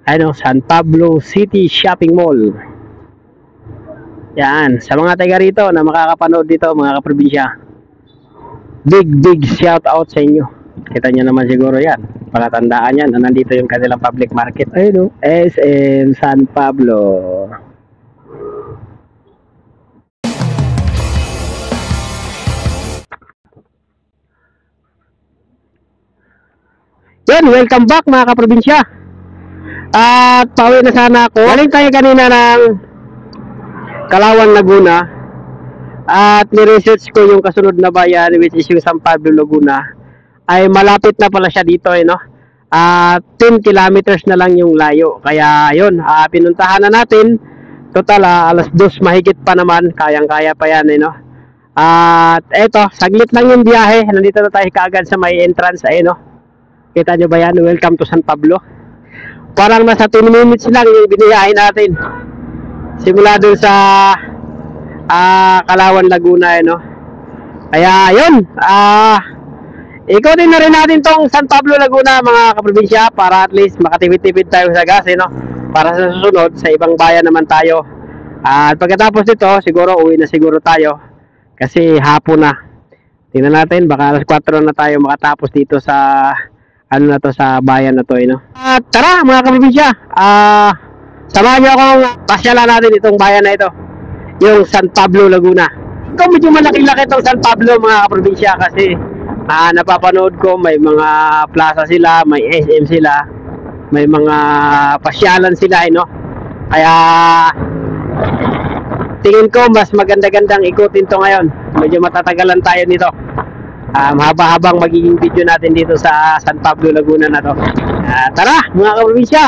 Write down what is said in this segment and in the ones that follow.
ano, San Pablo City Shopping Mall. Yan, sa mga taga rito na makakapanood dito mga kaprobinsya, big shout out sa inyo. Kita nyo naman siguro yan, palatandaan yan na nandito yung kanilang public market. Ayun o, SM San Pablo. Yan, welcome back mga kaprobinsya. At pauwi na sana ako. Galing tayo kanina ng Calauan, Laguna. At ni-research ko yung kasunod na bayan, which is yung San Pablo, Laguna. Ay malapit na pala siya dito, no? At 10 kilometers na lang yung layo. Kaya yun, pinuntahan na natin. Total, alas 2 mahigit pa naman. Kayang-kaya pa yan, no? At eto, saglit lang yung biyahe. Nandito na tayo kaagad sa may entrance, no? Kita nyo ba yan? Welcome to San Pablo. Parang nasa 10 minutes lang yung biniyahe natin. Simula dun sa Calauan, Laguna, no? Kaya yun, ikutin na rin natin tong San Pablo, Laguna mga kaprobinsya para at least makatipid-tipid tayo sa gas, no? Para sa susunod, sa ibang bayan naman tayo. At pagkatapos nito, siguro uwi na siguro tayo kasi hapon na. Tingnan natin, baka alas 4 na tayo makatapos dito sa ano na to, sa bayan na to, no? At tara mga kaprobinsya, samahan nyo akong pasyalan natin itong bayan na ito, yung San Pablo, Laguna. Ito medyo malaki-laki itong San Pablo mga kaprobinsya kasi napapanood ko may mga plaza sila, may SM sila, may mga pasyalan sila, no? Kaya tingin ko mas maganda-gandang ikutin to ngayon. Medyo matatagalan tayo nito. Mahaba-habang magiging video natin dito sa San Pablo, Laguna na to. Tara mga kaprobinsya,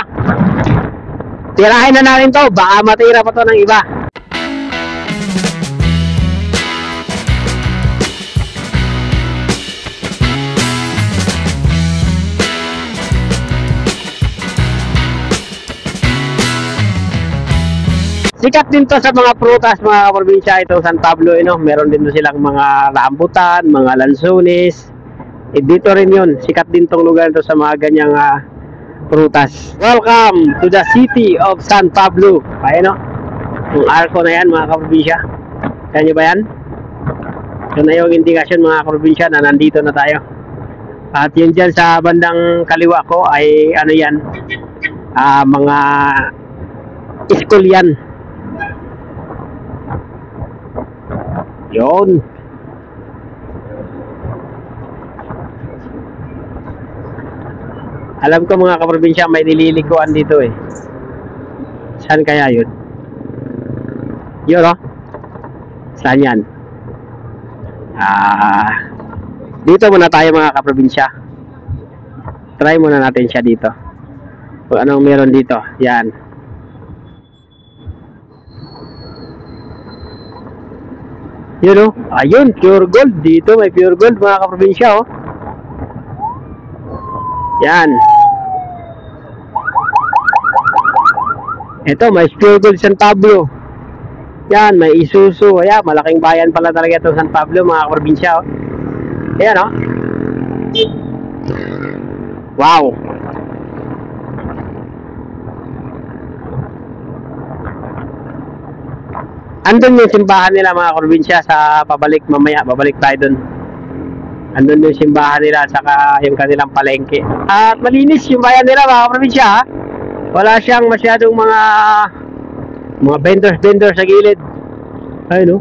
tirahin na natin to, baka matira pa to ng iba. Sikat din to sa mga prutas mga kaprobinsya itong San Pablo, no? Meron din silang mga rambutan, mga lansones. Dito rin yun, sikat din tong lugar to sa mga ganyang prutas. Welcome to the city of San Pablo. Ayan, no? Yung arko na yan mga kaprobinsya. Kaya nyo ba yan? Yun na yung indikasyon mga kaprobinsya na nandito na tayo. At yun dyan sa bandang kaliwa ko ay ano yan, mga school yan. Yun. Alam ko mga kaprobinsya may nililikuan dito eh. Saan kaya yun? Yun, no? Saan yan? Dito muna tayo mga kaprobinsya. Try muna natin siya dito. Kung anong meron dito. Yan. Yun, no? Ayun, pure gold. Dito may pure gold mga kaprobinsya, oh. Yan. Ito, may pure gold San Pablo. Yan, may Isuzu. Ayan, malaking bayan pala talaga itong San Pablo mga kaprobinsya, oh. Ayan, oh. Wow. Andun yung simbahan nila mga kaprobinsya sa pabalik mamaya. Babalik tayo dun. Andun yung simbahan nila saka yung kanilang palengke. At malinis yung bayan nila mga kaprobinsya, ha? Wala siyang masyadong mga vendors sa gilid. Ayun, no?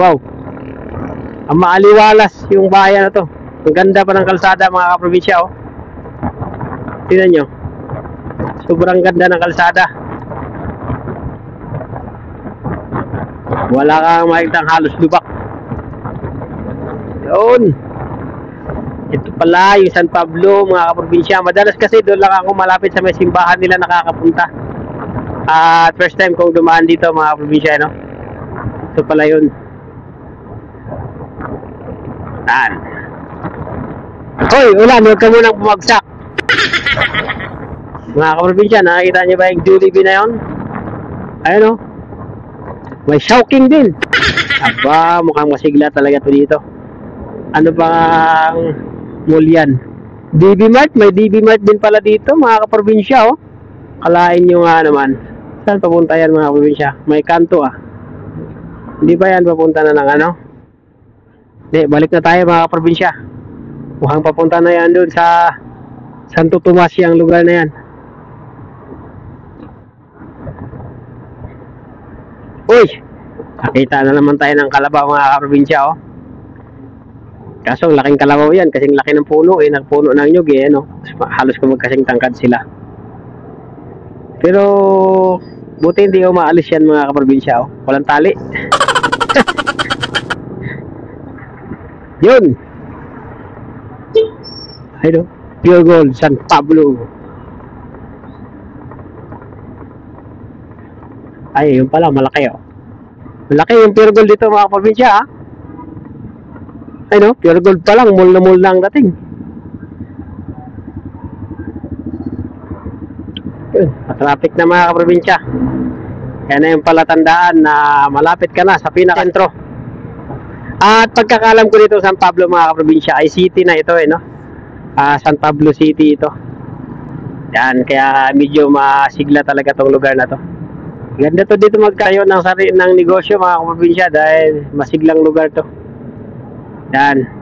Wow. Ang maaliwalas yung bayan na to. Ang ganda pa ng kalsada mga kaprobinsya, oh. Tingnan nyo. Sobrang ganda ng kalsada. Wala kang makikitang halos lubak. Yun. Ito pala yung San Pablo mga kaprobinsya. Madalas kasi doon lang ako malapit sa may simbahan nila nakakapunta. At first time kong dumaan dito mga kaprobinsya, no? Ito pala yun. Yan. Hoy, ulan, huwag ka munang bumagsak. Mga kaprobinsya, nakikita niyo ba yung Jollibee na yun? Ayun, no? May Showking din. Aba, mukhang masigla talaga to dito. Ano bang mall yan? DB Mart, may DB Mart din pala dito mga kaprobinsya, oh. Kalain nyo nga naman. Saan papunta yan mga probinsya? May kanto ah. Hindi ba yan papunta na ng ano? Hindi, balik na tayo mga probinsya. Mukhang papunta na yan doon sa Santo Tomas, yung lugar na yan. Uy! Nakita na naman tayo ng kalabaw mga probinsya oh. Kaso ang laking kalabaw yan, kasing laki ng puno eh, nagpuno ng nyug eh, no? Halos kumagkasing tangkad sila. Pero buti hindi umaalis yan mga kaprobinsya oh. Walang tali. Yun. Ayun, Pure Gold, San Pablo. Ay, yun pala, malaki oh. Malaki yung Pure Gold dito mga kaprobinsya ah. Ay no, Pure Gold pa lang, mall na mall na ang dating. Traffic na mga kaprobinsya. Kaya na yung palatandaan na malapit ka na sa pinaka-sentro. At pagkakalam ko dito San Pablo mga kaprobinsya ay city na ito eh no. San Pablo City ito. Yan, kaya medyo masigla talaga tong lugar na to. Ganda to dito magkayo ng negosyo mga kaprobinsya dahil masiglang lugar to. Yan.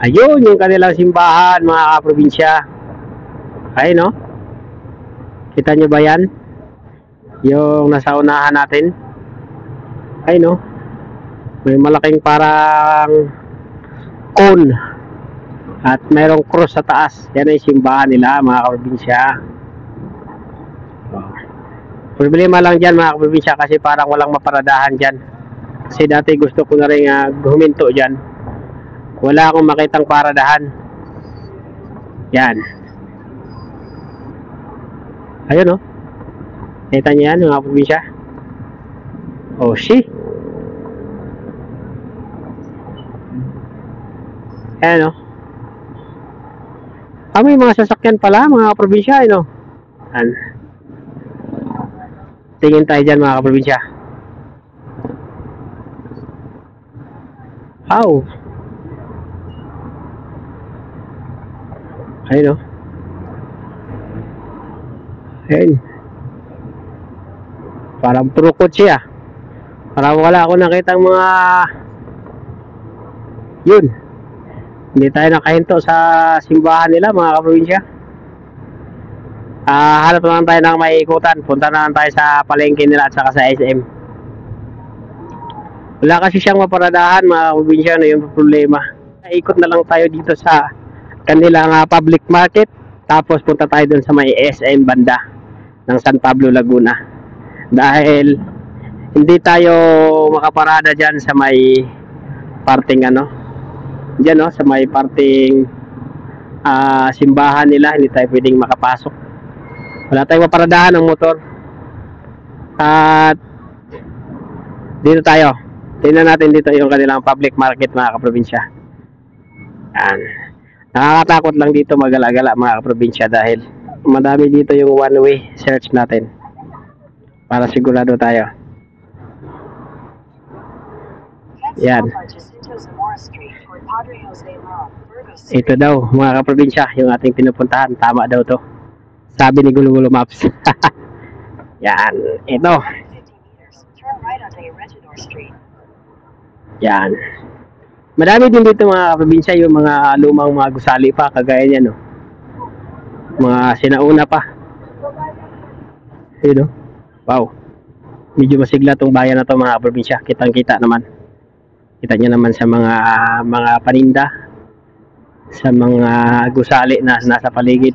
Ayun yung kanilang simbahan mga kaprobinsya. Ay no? Kita nyo ba yan? Yung nasa unahan natin. Ay no? May malaking parang cone at mayroong cross sa taas. Yan ay simbahan nila mga kaprobinsya. Problema lang dyan mga kaprobinsya kasi parang walang maparadahan dyan. Kasi dati gusto ko na rin huminto dyan. Wala akong makitang paradahan. Yan. Ayun o. Kita nyo yan mga kaprobinsya. Oh see. Ayan o. May mga sasakyan pala mga kaprobinsya no? Ayan. Tingin tayo dyan mga kaprobinsya. Ow. Ayun o. Ayun. Parang puro kotse ah. Parang wala ako nakitang mga yun. Hindi tayo nakahinto sa simbahan nila mga kaprobinsya. Hanap naman tayo ng maiikutan. Punta naman tayo sa palengke nila at saka sa SM. Wala kasi siyang maparadahan mga kaprobinsya na yung problema. Ikot na lang tayo dito sa kanilang public market. Tapos punta tayo dun sa may SM banda ng San Pablo, Laguna. Dahil hindi tayo makaparada dyan sa may parting ano. Diyan no, sa may parting simbahan nila, hindi tayo pwedeng makapasok. Wala tayong maparadahan ng motor. At dito tayo. Tingnan natin dito yung kanilang public market mga kaprobinsya. Yan. Nakakatakot lang dito magala-gala mga kaprobinsya dahil madami dito yung one way search natin. Para sigurado tayo. Yan. Ito daw mga kaprobinsya yung ating pinupuntahan. Tama daw to, sabi ni Gulugulo Maps. Yan, ito. Yan. Marami din dito mga kaprobinsya yung mga lumang mga gusali pa kagaya niyan no. Mga sinauna pa. Yun no. Wow. Medyo masigla tong bayan na to mga kaprobinsya. Kitang-kita naman. Kita nyo naman sa mga paninda, sa mga gusali na nasa paligid.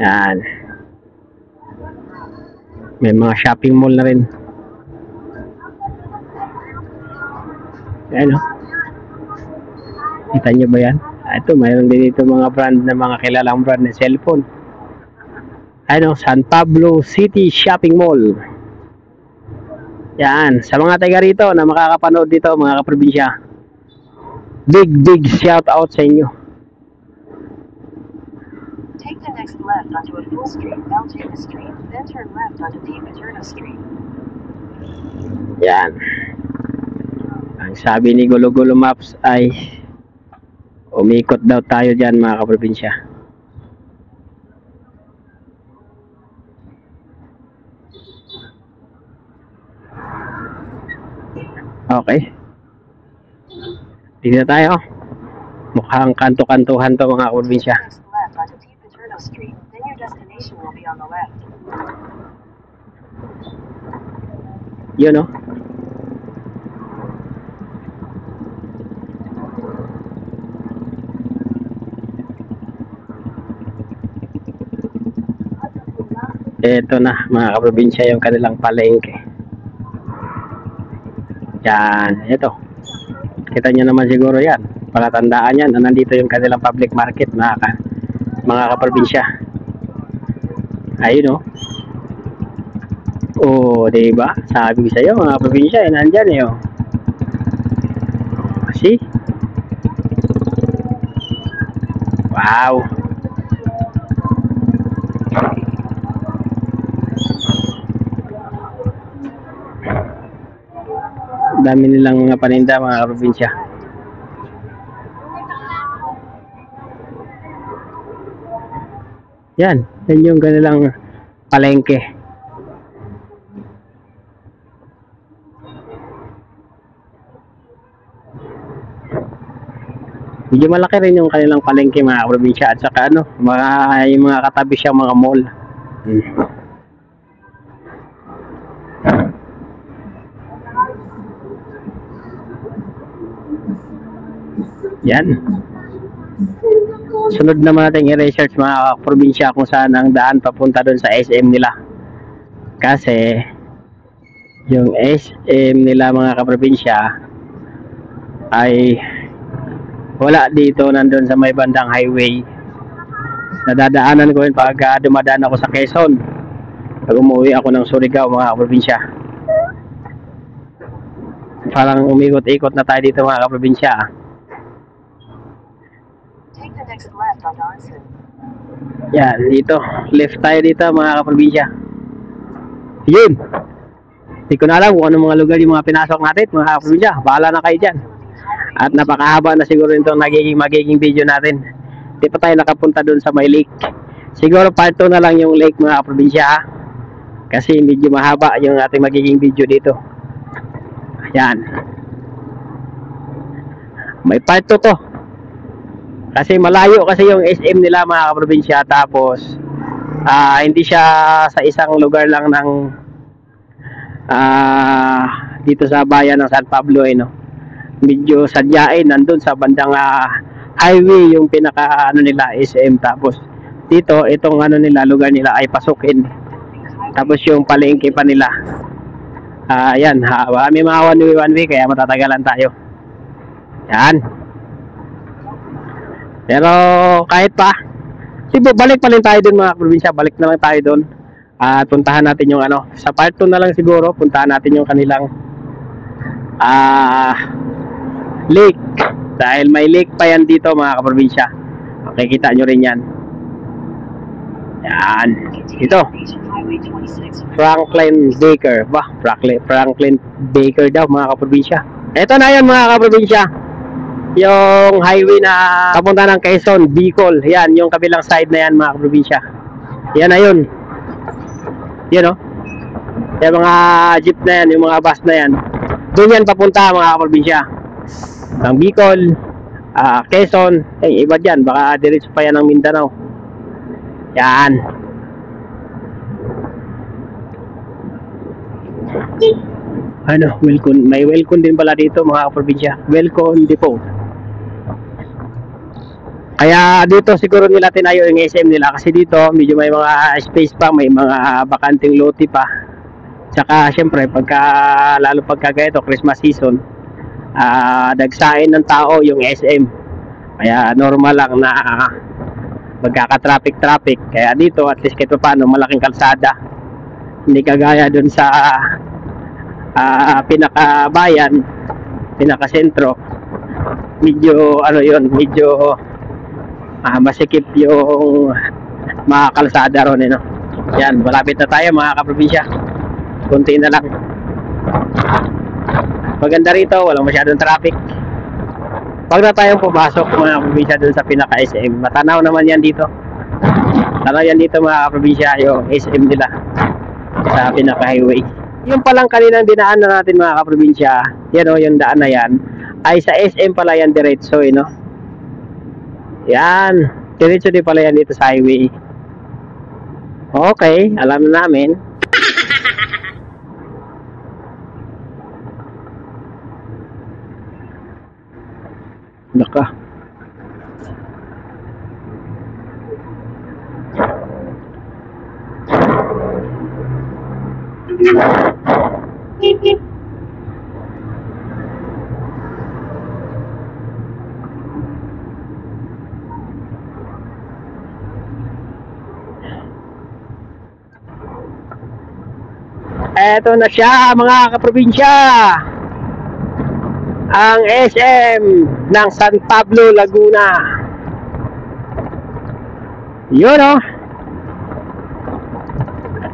Yan. May mga shopping mall na rin. Ayan o. Kita nyo ba yan? Ito, mayroon din dito mga brand na mga kilalang brand na cellphone. Ayan o, San Pablo City Shopping Mall. Yan, sa mga taga rito na makakapanood dito mga kaprobinsya, big shout out sa inyo. Take the next left onto a full street, Altoona Street, then turn left onto Di Paterno Street. Yan. Ang sabi ni Gulo-Gulo Maps ay umikot daw tayo dyan mga kaprobinsya. Okay. Dito na tayo. Mukhang kanto-kantuhan to mga kaprobinsya. Next left onto Di Paterno Street, then your destination will be on the left. Yun o. Ito na mga kaprobinsya yung kanilang palengke. Yan, ito. Kita nyo naman siguro yan. Palatandaan yan na nandito yung kanilang public market mga kaprobinsya. Ayun o. Oh, diba? Sabi ko sa iyo mga kaprobinsya, nandyan eh oh. See? Wow. Dami nilang mga paninda mga kaprobinsya. Yan yung kanilang palengke. Medyo malaki rin yung kanilang palengke mga kaprobinsya, at saka ano, yung mga katabi siya mga mall. Yan. Sunod naman natin i-research mga probinsya kung saan ang daan papunta doon sa SM nila. Kasi yung SM nila mga kaprobinsya ay wala dito, nandun sa may bandang highway. Nadadaanan ko yun pag dumadaan ako sa Quezon. Pag umuwi ako ng Surigao mga kaprobinsya. Parang umikot-ikot na tayo dito mga kaprobinsya. Take the next left on Johnson. Yan, dito. Left tayo dito mga kaprobinsya. Yun. Hindi ko na alam kung anong mga lugar yung mga pinasok natin mga kaprobinsya. Bahala na kayo dyan. At napakahaba na siguro itong magiging video natin. Hindi pa tayo nakapunta dun sa may lake. Siguro part 2 na lang yung lake mga kaprobinsya. Kasi medyo mahaba yung ating magiging video dito. Yan. May part 2 to. Kasi malayo kasi yung SM nila mga kaprobinsya. Tapos hindi siya sa isang lugar lang ng dito sa bayan ng San Pablo no. Medyo sadyain nandun sa bandang highway yung pinaka ano nila SM. Tapos dito itong ano nila lugar nila ay pasukin. Tapos yung palengke pa nila yan may mga one way kaya matatagalan tayo. Yan. Pero kahit pa balik pa rin tayo dun mga probinsya. Balik na lang tayo dun at puntahan natin yung ano sa part 2 na lang siguro. Puntahan natin yung kanilang lake, dahil may lake pa yan dito mga kaprobinsya. Makikita nyo rin yan. Yan ito Franklin Baker Franklin Baker daw mga kaprobinsya. Ito na yan mga kaprobinsya, yung highway na papunta ng Quezon, Bicol. Yan yung kabilang side na yan mga kaprobinsya. Yan na yun. Yan o yung mga jeep na yan, yung mga bus na yan, doon yan papunta mga kaprobinsya ng Bicol, Quezon, iba dyan, baka diretso pa yan ng Mindanao. Yan. Ano, welcome, may welcome din pala dito mga kaprobinsya. Welcome depot. Kaya dito siguro nila tinayo yung SM nila kasi dito medyo may mga space pa, may mga bakanting lote pa. Tsaka syempre lalo pagka ganito Christmas season, dagsain ng tao yung SM. Kaya normal lang na magkaka-traffic. Kaya dito at least kahit paano malaking kalsada. Hindi kagaya dun sa pinakabayan, pinakasentro. Medyo ano yun, medyo masikip yung mga kalsada ron, no? Yan, malapit na tayo mga kaprobinsya. Kunti na lang. Maganda rito, walang masyadong traffic. Pag na tayong pumasok mga kaprobinsya dun sa pinaka-SM, matanaw naman yan dito. Tanaw yan dito mga kaprobinsya, yung SM nila sa pinaka-highway. Yung palang kaninang dinaan na natin mga kaprobinsya, yan o, yung daan na yan, ay sa SM pala yan diretso, no? Yan, diretso din pala yan dito sa highway. Okay, alam na namin. Naka. Eto na siya mga kaprobinsya, ang SM ng San Pablo, Laguna. Yun o,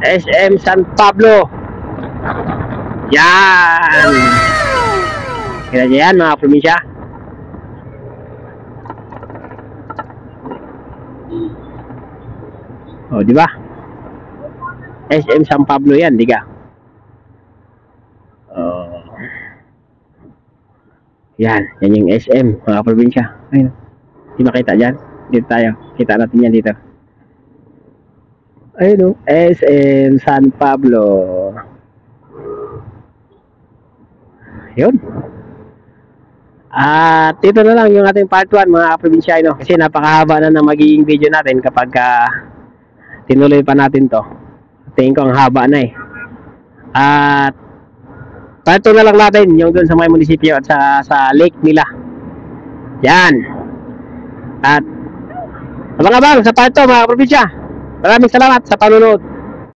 SM San Pablo. Yan. Kaya yan mga kaprobinsya. O, di ba? SM San Pablo yan, di ka? Yan, yan yung SM mga probinsya. Ayun, hindi makita dyan. Dito tayo, kita natin yan dito. Ayun o, SM San Pablo. Yun. At dito na lang yung ating part 1 mga probinsya, no? Kasi napakahaba na ng magiging video natin kapag tinuloy pa natin to. Tingin ko ang haba na eh. At part 2 na lang natin yung doon sa may munisipyo at sa lake nila. Yan. At abang-abang sa part 2 mga probinsya. Maraming salamat sa panunod.